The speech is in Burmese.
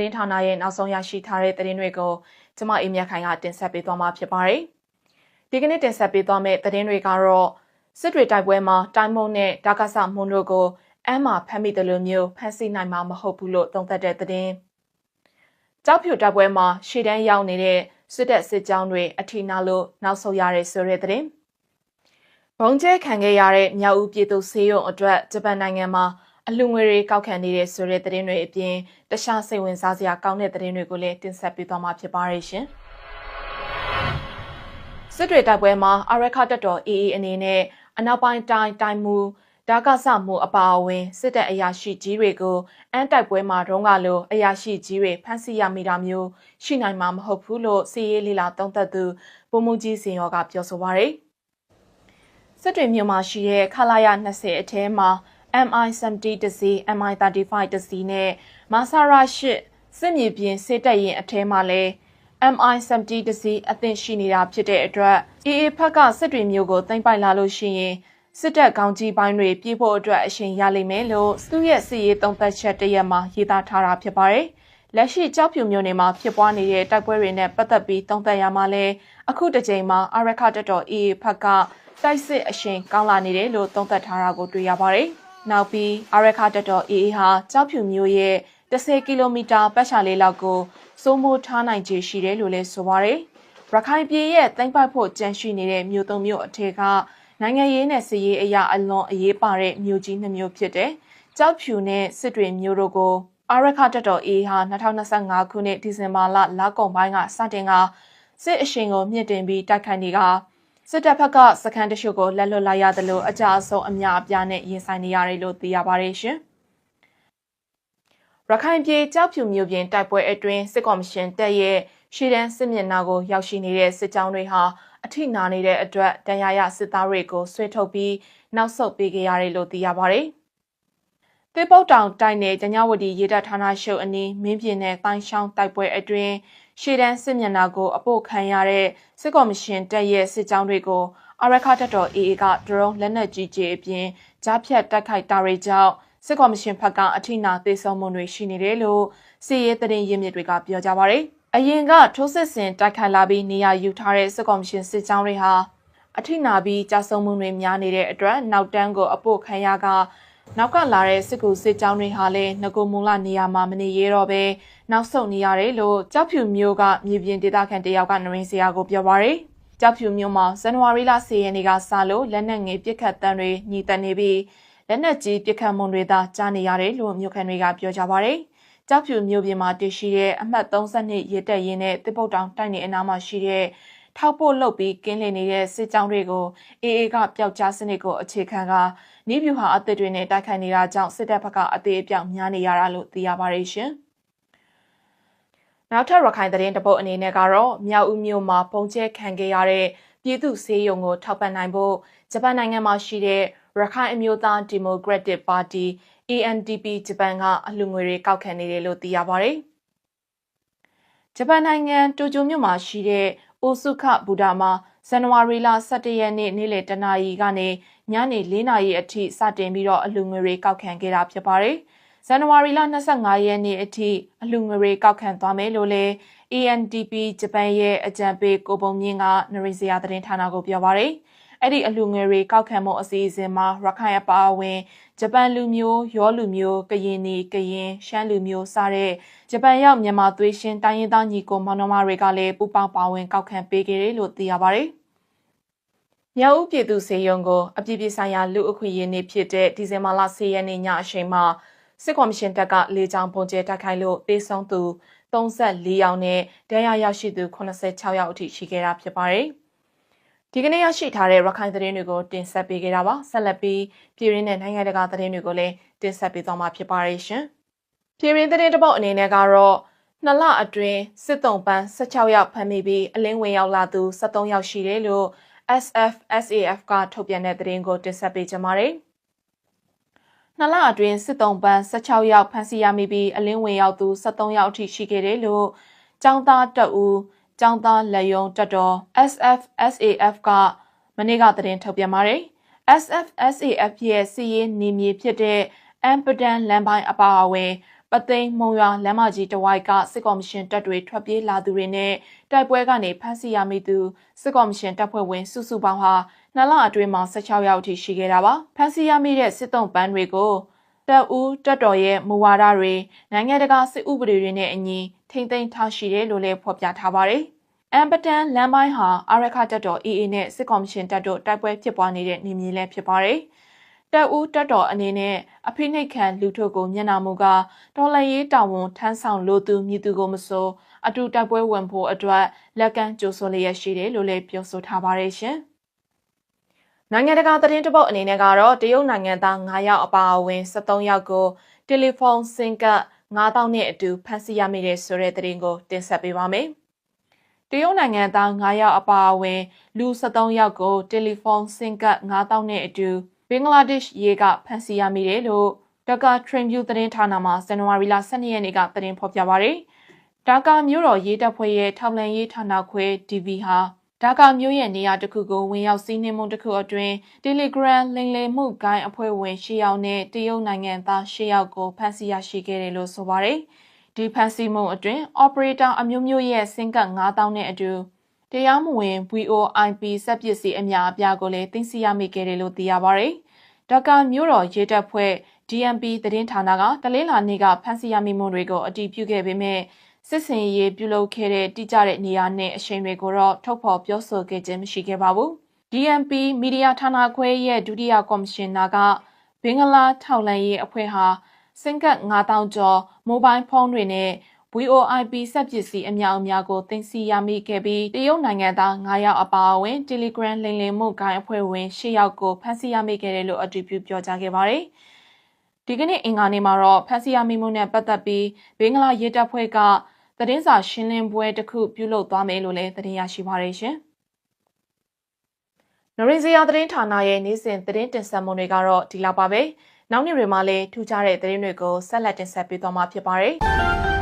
သတင်းဌာနရဲ့နောက်ဆုံးရရှိထားတဲ့သတင်းတွေကိုကျမအေးမြတ်ခိုင်ကတင်ဆက်ပေးသွားမှာဖြစ်ပါတယ်။ဒီကနေ့တင်ဆက်ပေးသွားမယ့်သတင်းတွေကတော့စစ်တွေတိုက်ပွဲမှာတိုင်းမုံနဲ့ဒါကဆမွန်တို့ကိုအမ်းမှာဖမ်းမိတယ်လို့မျိုးဖမ်းဆီးနိုင်မှာမဟုတ်ဘူးလို့သုံးသပ်တဲ့သတင်း။ကြောက်ဖြူတိုက်ပွဲမှာရှေ့တန်းရောက်နေတဲ့စစ်တပ်စစ်ကြောင်းတွေအထီနာလို့နောက်ဆုတ်ရတဲ့ဆိုတဲ့သတင်း။ဘုံကျဲခံခဲ့ရတဲ့မြောက်ဦးပြည်သူစေယုံအတွက်ဂျပန်နိုင်ငံမှာအလူငွေတွေကောက်ခံနေတဲ့ဆိုတဲ့သတင်းတွေအပြင်တခြားစိတ်ဝင်စားစရာကောင်းတဲ့သတင်းတွေကိုလည်းတင်ဆက်ပေးသွားမှာဖြစ်ပါတယ်ရှင်။စစ်တွေတိုက်ပွဲမှာအာရခတပ်တော် AA အနေနဲ့အနောက်ပိုင်းတိုင်းမူဒါကဆမှုအပါအဝင်စစ်တပ်အရာရှိကြီးတွေကိုအန်းတိုက်ပွဲမှာတော့ကလိုအရာရှိကြီးတွေဖမ်းဆီးရမိတာမျိုးရှိနိုင်မှာမဟုတ်ဘူးလို့စီရေးလီလာသုံးသပ်သူဗိုလ်မှူးကြီးစင်ရောကပြောဆိုပါရယ်။စစ်တွေမြို့မှာရှိတဲ့ခလာရ20အထဲမှာMI-70 တစီး MI-35 တစီးနဲ့မာဆာရာ8စစ်မြေပြင်စစ်တပ်ရင်အထဲမှာလဲMI-70 တစီးအသင့်ရှိနေတာဖြစ်တဲ့အတွက် AA ဘက်ကစစ်တွေမျိုးကိုသိမ်းပိုက်လာလို့ရှိရင်စစ်တပ်ကောင်းကြီးပိုင်းတွေပြေးဖို့အတွက်အချိန်ရလိမ့်မယ်လို့သူ့ရဲ့စစ်ရေးသုံးသပ်ချက်တရက်မှာရေးသားထားတာဖြစ်ပါတယ်။လက်ရှိကြောက်ဖြူမျိုးနယ်မှာဖြစ်ပွားနေတဲ့တိုက်ပွဲတွေနဲ့ပတ်သက်ပြီးသုံးသပ်ရမှာလဲအခုတစ်ချိန်မှာအာရခတပ်တော် AA ဘက်ကတိုက်စစ်အချိန်ကောင်းလာနေတယ်လို့သုံးသပ်ထားတာကိုတွေ့ရပါတယ်။နောက်ပြီးအာရခတပ်တော် AA ဟာကြောက်ဖြူမျိုးရဲ့10ကီလိုမီတာပတ်ချာလေးလောက်ကိုစိုးမိုးထားနိုင်ခြေရှိတယ်လို့လည်းဆိုပါရယ်။ရခိုင်ပြည်ရဲ့သိမ်းပိုက်ဖို့ကြံရှိနေတဲ့မြို့သုံးမြို့အထက်ကနိုင်ငံရေးနဲ့စစ်ရေးအရာအလွန်အရေးပါတဲ့မြို့ကြီး2မြို့ဖြစ်တဲ့ကြောက်ဖြူနဲ့စစ်တွေမြို့တို့ကိုအာရခတပ်တော် AA ဟာ2025ခုနှစ်ဒီဇင်ဘာလကုန်ပိုင်းကစတင်ကစစ်အရှိန်ကိုမြင့်တင်ပြီးတိုက်ခိုက်နေကစစ်တပ်ဘက်ကစခန်းတချို့ကိုလက်လွတ်လိုက်ရတယ်လို့အကြအဆုံးအများအပြားနဲ့ရင်ဆိုင်နေရတယ်လို့သိရပါတယ်ရှင်။ရခိုင်ပြည်ကြောက်ဖြူမြို့ပြင်တိုက်ပွဲအတွင်းစစ်ကော်မရှင်တပ်ရဲ့ရှေ့တန်းစစ်မျက်နှာကိုရောက်ရှိနေတဲ့စစ်ကြောင်းတွေဟာအထိနာနေတဲ့အတွက်တန်ရာရစစ်သားတွေကိုဆွဲထုတ်ပြီးနောက်ဆုတ်ပေးခဲ့ရတယ်လို့သိရပါတယ်။သေပုတ်တောင်တိုက်နယ်ကျညဝတီရေတပ်ဌာနရှုပ်အနီးမင်းပြင်းနဲ့တိုင်းရှောင်းတိုက်ပွဲအတွင်းရှေ့တန်းစစ်မျက်နှာကိုအပို့ခံရတဲ့စစ်ကော်မရှင်တပ်ရဲ့စစ်ကြောင်းတွေကိုအာရခတပ်တော် AA ကဒရုန်းလက်နက်ကြီးကျည်အပြင်ကြားဖြတ်တိုက်ခိုက်တာတွေကြောင့်စစ်ကော်မရှင်ဘက်ကအထိနာသေဆုံးမှုတွေရှိနေတယ်လို့စစ်ရေးသတင်းရင်းမြစ်တွေကပြောကြပါရယ်။အရင်ကထိုးစစ်ဆင်တိုက်ခိုက်လာပြီးနေရာယူထားတဲ့စစ်ကော်မရှင်စစ်ကြောင်းတွေဟာအထိနာပြီးကြာဆုံးမှုတွေများနေတဲ့အတွက်နောက်တန်းကိုအပို့ခံရကနောက်ကလာတဲ့စစ်ကူစစ်ကြောင်းတွေဟာလည်းငကိုမူလနေရာမှာမနေရတော့ပဲနောက်ဆုတ်နေရတယ်လို့ကြောက်ဖြူမျိုးကမြေပြင်ဒေသခံတယောက်ကနရင်းစရာကိုပြောပါရယ်။ကြောက်ဖြူမျိုးမှာဇန်နဝါရီလ10ရက်နေ့ကစလို့လက်နက်ငယ်ပစ်ခတ်တမ်းတွေညီတက်နေပြီးလက်နက်ကြီးပစ်ခတ်မှုတွေသာကြားနေရတယ်လို့မြို့ခံတွေကပြောကြပါရယ်။ကြောက်ဖြူမြို့ပြင်မှာတည်ရှိတဲ့အမှတ်32ရဲတပ်ရင်းနဲ့တစ်ပုတ်တောင်တိုက်နေအနားမှာရှိတဲ့ထောက်ပို့လုပ်ပြီးကင်းလည်နေတဲ့စစ်ကြောင်းတွေကို AA ကပျောက်ကြားစနစ်ကိုအခြေခံကနီးဗျူဟာအသစ်တွေနဲ့တိုက်ခိုက်နေတာကြောင့်စစ်တပ်ဘက်ကအသေးအပြောက်များနေရတာလို့သိရပါရယ်ရှင်။နောက်ထပ်ရခိုင်သတင်းတပုတ်အနေနဲ့ကတော့မြောက်ဦးမြို့မှာပုံကျဲခံခဲ့ရတဲ့ပြည်သူစေယုံကိုထောက်ပံ့နိုင်ဖို့ဂျပန်နိုင်ငံမှာရှိတဲ့ရခိုင်အမျိုးသားဒီမိုကရက်တစ်ပါတီ ANDP ဂျပန်ကအလှူငွေတွေကောက်ခံနေတယ်လို့သိရပါရယ်။ဂျပန်နိုင်ငံတိုကျိုမြို့မှာရှိတဲ့အိုဆုခဘူဒါမှာဇန်နဝါရီလ17ရက်နေ့နေ့လယ်တနာရီကနေညနေ4နာရီအထိစတင်ပြီးတော့အလှူငွေတွေကောက်ခံခဲ့တာဖြစ်ပါတယ်။ဇန်နဝါရီလ25ရက်နေ့အထိအလှူငွေတွေကောက်ခံသွားမယ်လို့လည်း ANDP ဂျပန်ရဲ့အကြံပေးကိုပုံမြင့်ကနရိစရာသတင်းဌာနကိုပြောပါရယ်။အဲ့ဒီအလှူငွေတွေကောက်ခံမှုအစီအစဉ်မှာရခိုင်အပါအဝင်ဂျပန်လူမျိုးရောလူမျိုးကရင်နီကရင်ရှမ်းလူမျိုးစတဲ့ဂျပန်ရောက်မြန်မာသွေးရှင်တိုင်းရင်းသားညီကိုမောင်နှမတွေကလည်းပူးပေါင်းပါဝင်ကောက်ခံပေးခဲ့တယ်လို့သိရပါရယ်။မြောက်ဦးပြည်သူစေယုံကိုအပြည်ပြည်ဆိုင်ရာလူအခွင့်အရေးနေ့ဖြစ်တဲ့ဒီဇင်ဘာလ10ရက်နေ့ညအချိန်မှာစစ်ကော်မရှင်တပ်ကလေကြောင်းပုံကျဲတိုက်ခိုက်လို့တေဆုံးသူ34ယောက်နဲ့ဒဏ်ရာရရှိသူ86ယောက်အထိရှိခဲ့တာဖြစ်ပါတယ်။ဒီကနေ့ရရှိထားတဲ့ရခိုင်သတင်းတွေကိုတင်ဆက်ပေးခဲ့တာပါဆက်လက်ပြီးပြည်ရင်းနဲ့နိုင်ငံတကာသတင်းတွေကိုလည်းတင်ဆက်ပေးသွားမှာဖြစ်ပါတယ်ရှင်ပြည်ရင်းသတင်းတစ်ပုဒ်အနေနဲ့ကတော့2လအတွင်းစစ်တုံးပန်း16ယောက်ဖမ်းမိပြီးအလင်းဝင်ရောက်လာသူ73ယောက်ရှိတယ်လို့ SFSAF ကထုတ်ပြန်တဲ့သတင်းကိုတင်ဆက်ပေးကြပါမယ်2လအတွင်းစစ်တုံးပန်း16ယောက်ဖမ်းဆီးရမိပြီးအလင်းဝင်ရောက်သူ73ယောက်အထိရှိခဲ့တယ်လို့ကျောင်းသားတအူကျောင်းသားလက်ယုံတက်တော် SFSAF ကမနေ့ကသတင်းထုတ်ပြန်ပါတယ်။ SFSAF ရဲ့စီးရေးနေမြေဖြစ်တဲ့အမ်ပဒန်လမ်းပိုင်းအပါအဝင် ပသိန်းမုံရွာလမ်းမကြီးတဝိုက်ကစစ်ကော်မရှင်တပ်တွေထွက်ပြေးလာသူတွေနဲ့တိုက်ပွဲကနေဖမ်းဆီးရမိသူစစ်ကော်မရှင်တပ်ဖွဲ့ဝင်စုစုပေါင်းဟာ2လအတွင်းမှာ16ယောက်အထိရှိခဲ့တာပါဖမ်းဆီးရမိတဲ့စစ်တုံးပန်းတွေကိုတပ်ဦးတပ်တော်ရဲ့မူဝါဒတွေနိုင်ငံတကာစစ်ဥပဒေတွေနဲ့အညီထိမ့်သိမ်းထားရှိတယ်လို့လည်းဖော်ပြထားပါတယ်အမ်ပတန်လမ်းပိုင်းဟာအာရခတပ်တော် AA နဲ့စစ်ကော်မရှင်တပ်တို့တိုက်ပွဲဖြစ်ပွားနေတဲ့နေမြေလည်းဖြစ်ပါတယ်တပ်ဦးတပ်တော်အနေနဲ့အဖိနှိတ်ခံလူထုကိုမျက်နှာမူကတော်လှန်ရေးတာဝန်ထမ်းဆောင်လိုသူမြည်သူကိုမဆိုအတူတိုက်ပွဲဝင်ဖို့အတွက်လက်ကမ်းကြိုးဆိုလျက်ရှိတယ်လို့လည်းပြောဆိုထားပါတယ်ရှင်။နိုင်ငံတကာသတင်းတပုတ်အနေနဲ့ကတော့တရုတ်နိုင်ငံသား9ယောက်အပါအဝင်73ယောက်ကိုတယ်လီဖုန်းစင်ကတ်9000နဲ့အတူဖမ်းဆီးရမိတဲ့ဆိုတဲ့သတင်းကိုတင်ဆက်ပေးပါမယ်။တရုတ်နိုင်ငံသား9ယောက်အပါအဝင်လူ73ယောက်ကိုတယ်လီဖုန်းစင်ကတ်9000နဲ့အတူဘင်္ဂလားဒေ့ရှ်ရေကဖမ်းဆီးရမိတယ်လို့ဒါကာထရင်ဗျူးသတင်းဌာနမှဇန်နဝါရီလ12ရက်နေ့ကသတင်းဖော်ပြပါရယ်။ဒါကာမြို့တော်ရေးတပ်ဖွဲ့ရဲ့ထောက်လှမ်းရေးဌာနခွဲ DV ဟာဒါကာမြို့ရဲ့နေရာတစ်ခုကိုဝင်ရောက်စီးနှင်းမှုတစ်ခုအတွင်း Telegram လိမ်လည်မှုဂိုင်းအဖွဲ့ဝင်10ယောက်နဲ့တရုတ်နိုင်ငံသား10ယောက်ကိုဖမ်းဆီးရရှိခဲ့တယ်လို့ဆိုပါရယ်။ဒီဖမ်းဆီးမှုအတွင်း operator အမျိုးမျိုးရဲ့စင်ကတ်9000နဲ့အတူတရားမဝင် VoIP စက်ပစ္စည်းအများအပြားကိုလည်းသိမ်းဆည်းရမိခဲ့တယ်လို့သိရပါရယ်။ဒါကာမြို့တော်ရေးတပ်ဖွဲ့ DMP သတင်းဌာနကတလင်းလာနေ့ကဖမ်းဆီးရမိမှုတွေကိုအတည်ပြုခဲ့ပေမဲ့စစ်စင်ရေးပြုလုပ်ခဲ့တဲ့တိကျတဲ့နေရာနဲ့အချိန်တွေကိုတော့ထုတ်ဖော်ပြောဆိုခဲ့ခြင်းမရှိခဲ့ပါဘူး။ DMP မီဒီယာဌာနခွဲရဲ့ဒုတိယကော်မရှင်နာကဘင်္ဂလားထောက်လှမ်းရေးအဖွဲ့ဟာစင်ကတ်9000ကျော်မိုဘိုင်းဖုန်းတွေနဲ့ VoIP စက်ပစ္စည်းအများကိုသိမ်းဆည်းရမိခဲ့ပြီးတရုတ်နိုင်ငံသား9ယောက်အပါအဝင် Telegram လိမ်လည်မှုဂိုင်းအဖွဲ့ဝင်10ယောက်ကိုဖမ်းဆီးရမိခဲ့တယ်လို့အတည်ပြုပြောကြားခဲ့ပါတယ်။ဒီကနေ့အင်္ဂါနေ့မှာတော့ဖမ်းဆီးရမိမှုနဲ့ပတ်သက်ပြီးဘင်္ဂလားရေးတပ်ဖွဲ့ကသတင်းစာရှင်းလင်းပွဲတစ်ခုပြုလုပ်သွားမယ်လို့လည်းသတင်းရရှိပါတယ်ရှင်။နော်ရင်စရာသတင်းဌာနရဲ့နေ့စဉ်သတင်းတင်ဆက်မှုတွေကတော့ဒီလောက်ပါပဲ။နောက်နေ့တွေမှာလည်းထူးခြားတဲ့သတင်းတွေကိုဆက်လက်တင်ဆက်ပေးသွားမှာဖြစ်ပါတယ်။